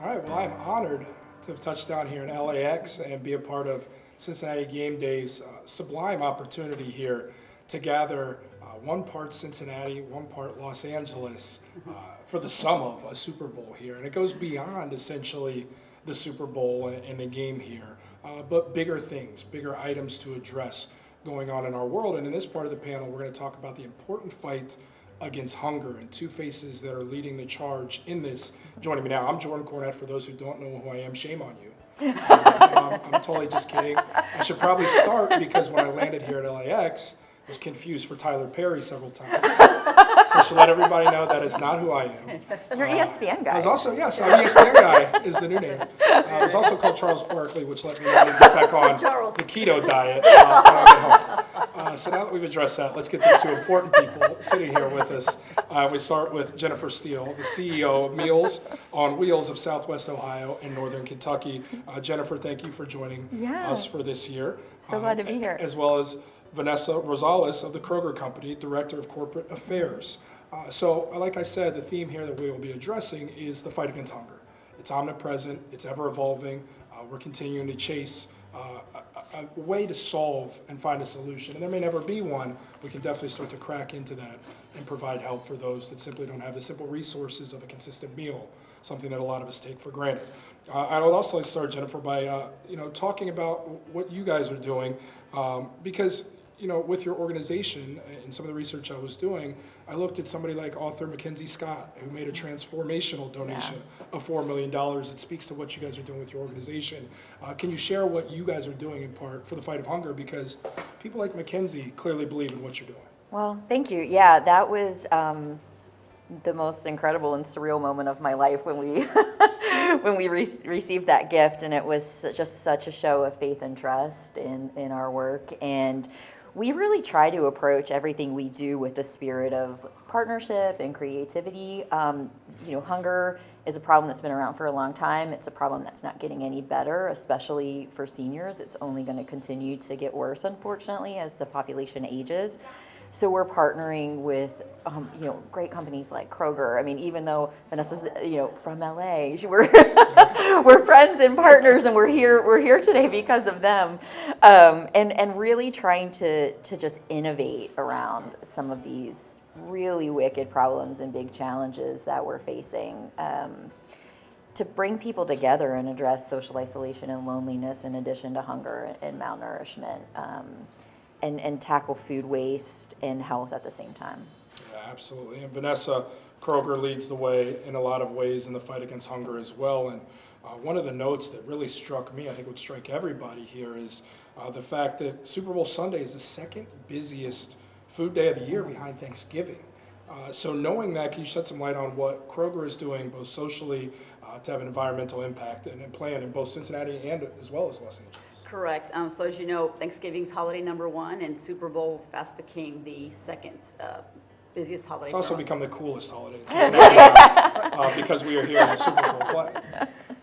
All right, well, I'm honored to have touched down here in LAX and be a part of Cincinnati Game Day's sublime opportunity here to gather one part Cincinnati, one part Los Angeles for the sum of a Super Bowl here. And it goes beyond essentially the Super Bowl and the game here, but bigger things, bigger items to address going on in our world. And in this part of the panel, we're going to talk about the important fight against hunger and two faces that are leading the charge in this. Joining me now, I'm Jordan Cornette. For those who don't know who I am, shame on you. I'm totally just kidding. I should probably start because when I landed here at LAX, I was confused for Tyler Perry several times. So I should let everybody know that is not who I am. You're ESPN guy. I was also, yes, I'm ESPN guy is the new name. I was also called Charles Barkley, which let me know to get back on Charles. the keto diet when I get home. So now that we've addressed that, let's get to the two important people sitting here with us. We start with Jennifer Steele, the CEO of Meals on Wheels of Southwest Ohio and Northern Kentucky. Jennifer, thank you for joining us for this year. So glad to be here. As well as Vanessa Rosales of the Kroger Company, Director of Corporate Affairs. So, like I said, the theme here that we will be addressing is the fight against hunger. It's omnipresent, it's ever evolving. We're continuing to chase a way to solve and find a solution. And there may never be one. We can definitely start to crack into that and provide help for those that simply don't have the simple resources of a consistent meal, something that a lot of us take for granted. I would also like to start, Jennifer, by talking about what you guys are doing, because with your organization and some of the research I was doing, I looked at somebody like author Mackenzie Scott, who made a transformational donation of $4 million. It speaks to what you guys are doing with your organization. Can you share what you guys are doing in part for the fight of hunger? Because people like Mackenzie clearly believe in what you're doing. Well, thank you. Yeah, that was the most incredible and surreal moment of my life when we when we received that gift, and it was just such a show of faith and trust in our work. And we really try to approach everything we do with the spirit of partnership and creativity. Hunger is a problem that's been around for a long time. It's a problem that's not getting any better, especially for seniors. It's only going to continue to get worse, unfortunately, as the population ages. So we're partnering with, great companies like Kroger. I mean, even though Vanessa's, from LA, we're friends and partners, and we're here today because of them, and really trying to just innovate around some of these really wicked problems and big challenges that we're facing. To bring people together and address social isolation and loneliness in addition to hunger and malnourishment. And tackle food waste and health at the same time. Yeah, absolutely. And Vanessa, Kroger leads the way in a lot of ways in the fight against hunger as well. And one of the notes that really struck me, I think would strike everybody here, is the fact that Super Bowl Sunday is the second busiest food day of the year behind Thanksgiving. So knowing that, can you shed some light on what Kroger is doing both socially to have an environmental impact and plan in both Cincinnati and as well as Los Angeles? Correct. So as you know, Thanksgiving's holiday number one, and Super Bowl fast became the second busiest holiday. It's also become the coolest holiday in Cincinnati because we are here in the Super Bowl play.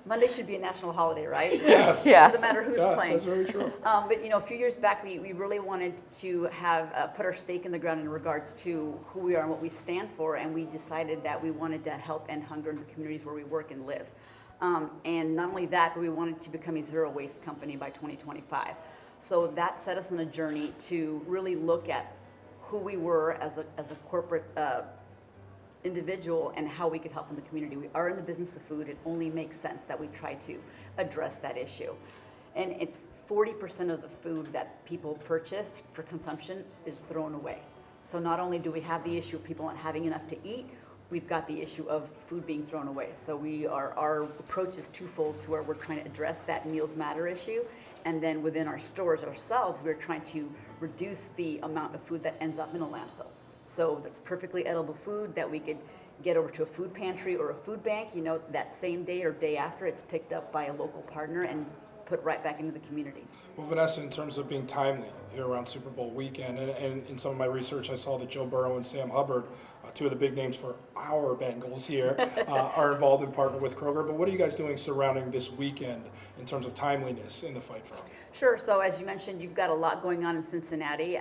Monday should be a national holiday, right? Yes. Yeah. Doesn't matter who's Yes, playing. that's very true. But a few years back, we really wanted to have put our stake in the ground in regards to who we are and what we stand for, and we decided that we wanted to help end hunger in the communities where we work and live. And not only that, but we wanted to become a zero waste company by 2025. So that set us on a journey to really look at who we were as a corporate individual and how we could help in the community. We are in the business of food. It only makes sense that we try to address that issue. And it's 40% of the food that people purchase for consumption is thrown away. So not only do we have the issue of people not having enough to eat, we've got the issue of food being thrown away. So our approach is twofold to where we're trying to address that Meals Matter issue. And then within our stores ourselves, we're trying to reduce the amount of food that ends up in a landfill. So that's perfectly edible food that we could get over to a food pantry or a food bank, that same day or day after it's picked up by a local partner and put right back into the community. Well, Vanessa, in terms of being timely here around Super Bowl weekend, and in some of my research, I saw that Joe Burrow and Sam Hubbard, two of the big names for our Bengals here, are involved in partner with Kroger. But what are you guys doing surrounding this weekend in terms of timeliness in the fight for hunger? Sure. So as you mentioned, you've got a lot going on in Cincinnati.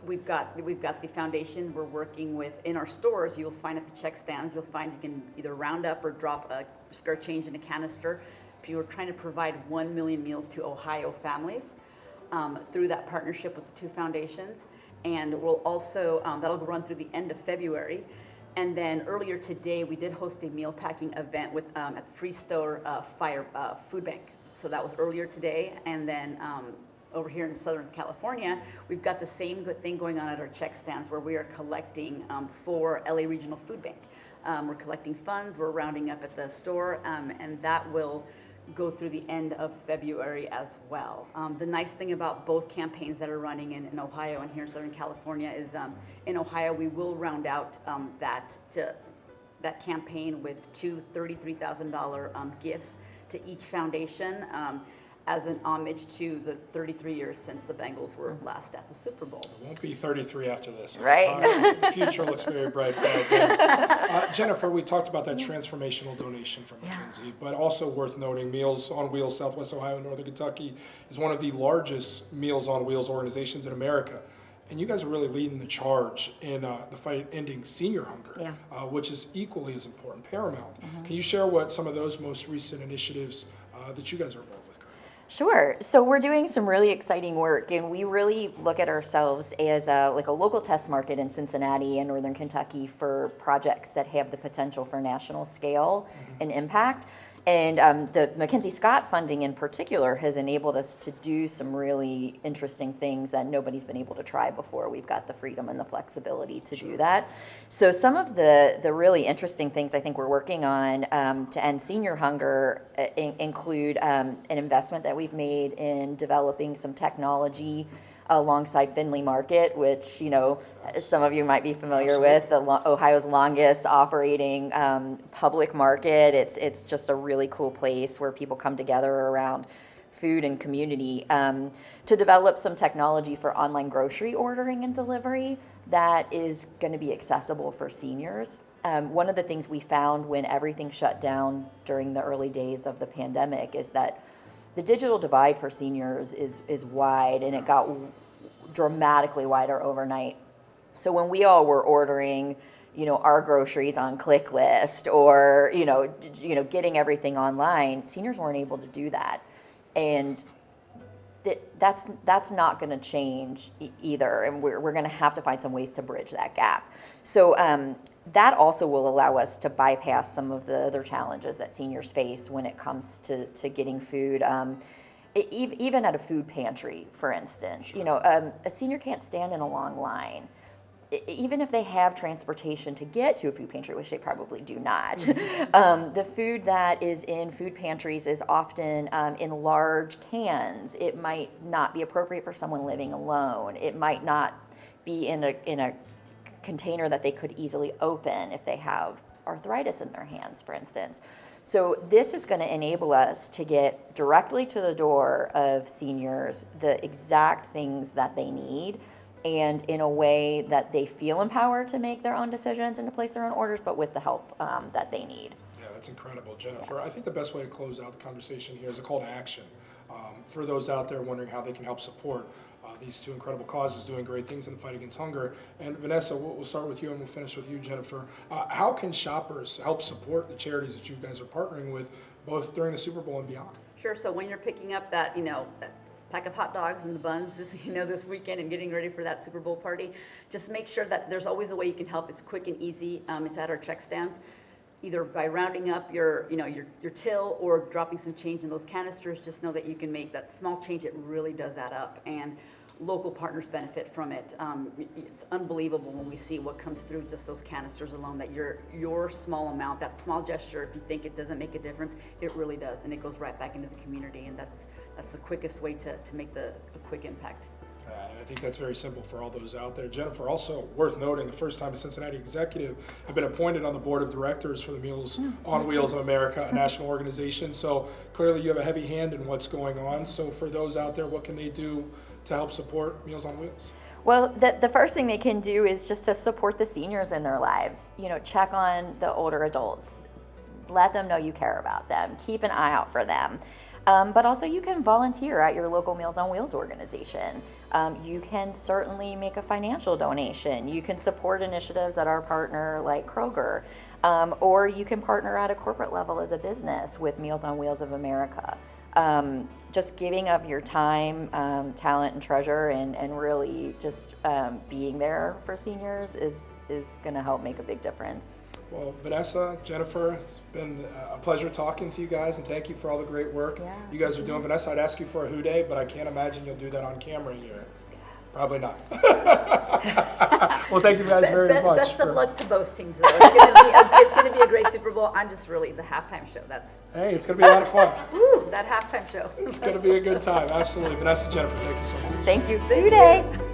we've got the foundation we're working with in our stores. You'll find at the check stands, you can either round up or drop a spare change in a canister. We're trying to provide 1 million meals to Ohio families through that partnership with the two foundations. And we'll also, that'll run through the end of February. And then earlier today, we did host a meal packing event with at the Free Store Food Bank. So that was earlier today. And then over here in Southern California, we've got the same good thing going on at our check stands where we are collecting for LA Regional Food Bank. We're collecting funds, we're rounding up at the store, and that will go through the end of February as well. The nice thing about both campaigns that are running in Ohio and here in Southern California is in Ohio, we will round out that campaign with two $33,000 gifts to each foundation as an homage to the 33 years since the Bengals were last at the Super Bowl. It won't be 33 after this. Right. The future looks very bright for our Bengals. Jennifer, we talked about that transformational donation from McKinsey, but also worth noting, Meals on Wheels Southwest Ohio and Northern Kentucky is one of the largest Meals on Wheels organizations in America. And you guys are really leading the charge in the fight ending senior hunger, which is equally as important, paramount. Can you share what some of those most recent initiatives that you guys are involved with? Sure. So we're doing some really exciting work, and we really look at ourselves as a local test market in Cincinnati and Northern Kentucky for projects that have the potential for national scale and impact. And the McKinsey Scott funding in particular has enabled us to do some really interesting things that nobody's been able to try before. We've got the freedom and the flexibility to do that. So some of the really interesting things I think we're working on to end senior hunger include an investment that we've made in developing some technology alongside Findlay Market, which, some of you might be familiar with, Ohio's longest operating public market. It's just a really cool place where people come together around food and community to develop some technology for online grocery ordering and delivery that is going to be accessible for seniors. One of the things we found when everything shut down during the early days of the pandemic is that the digital divide for seniors is wide, and it got dramatically wider overnight. So when we all were ordering, our groceries on ClickList or, getting everything online, seniors weren't able to do that. And that's not going to change either. And we're going to have to find some ways to bridge that gap. So that also will allow us to bypass some of the other challenges that seniors face when it comes to getting food. Even at a food pantry, for instance, a senior can't stand in a long line. Even if they have transportation to get to a food pantry, which they probably do not, the food that is in food pantries is often in large cans. It might not be appropriate for someone living alone. It might not be in a container that they could easily open if they have arthritis in their hands, for instance. So this is going to enable us to get directly to the door of seniors the exact things that they need, and in a way that they feel empowered to make their own decisions and to place their own orders, but with the help that they need. Yeah, that's incredible, Jennifer. I think the best way to close out the conversation here is a call to action. For those out there wondering how they can help support these two incredible causes doing great things in the fight against hunger. And Vanessa, we'll start with you and we'll finish with you, Jennifer. How can shoppers help support the charities that you guys are partnering with, both during the Super Bowl and beyond? Sure. So when you're picking up that, that pack of hot dogs and the buns this weekend and getting ready for that Super Bowl party, just make sure that there's always a way you can help. It's quick and easy. It's at our check stands, either by rounding up your till or dropping some change in those canisters. Just know that you can make that small change. It really does add up, and local partners benefit from it. It's unbelievable when we see what comes through just those canisters alone, that your small amount, that small gesture, if you think it doesn't make a difference, it really does, and it goes right back into the community, and that's the quickest way to make a quick impact. And I think that's very simple for all those out there. Jennifer, also worth noting, the first time a Cincinnati executive have been appointed on the board of directors for the Meals on Wheels of America, a national organization. So clearly you have a heavy hand in what's going on. So for those out there, what can they do to help support Meals on Wheels? Well, the first thing they can do is just to support the seniors in their lives. Check on the older adults. Let them know you care about them. Keep an eye out for them. But also you can volunteer at your local Meals on Wheels organization. You can certainly make a financial donation. You can support initiatives at our partner like Kroger. Or you can partner at a corporate level as a business with Meals on Wheels of America. Just giving of your time, talent, and treasure, and really just being there for seniors is going to help make a big difference. Well, Vanessa, Jennifer, it's been a pleasure talking to you guys, and thank you for all the great work you guys are doing. Vanessa, I'd ask you for a who day, but I can't imagine you'll do that on camera here. Probably not. Well, thank you guys very much. Best of luck to both teams, though. It's going to be a great Super Bowl. I'm just really the halftime show. Hey, it's going to be a lot of fun. Woo, that halftime show. It's going to be a good time. Absolutely. Vanessa, Jennifer, thank you so much. Thank you. Who day.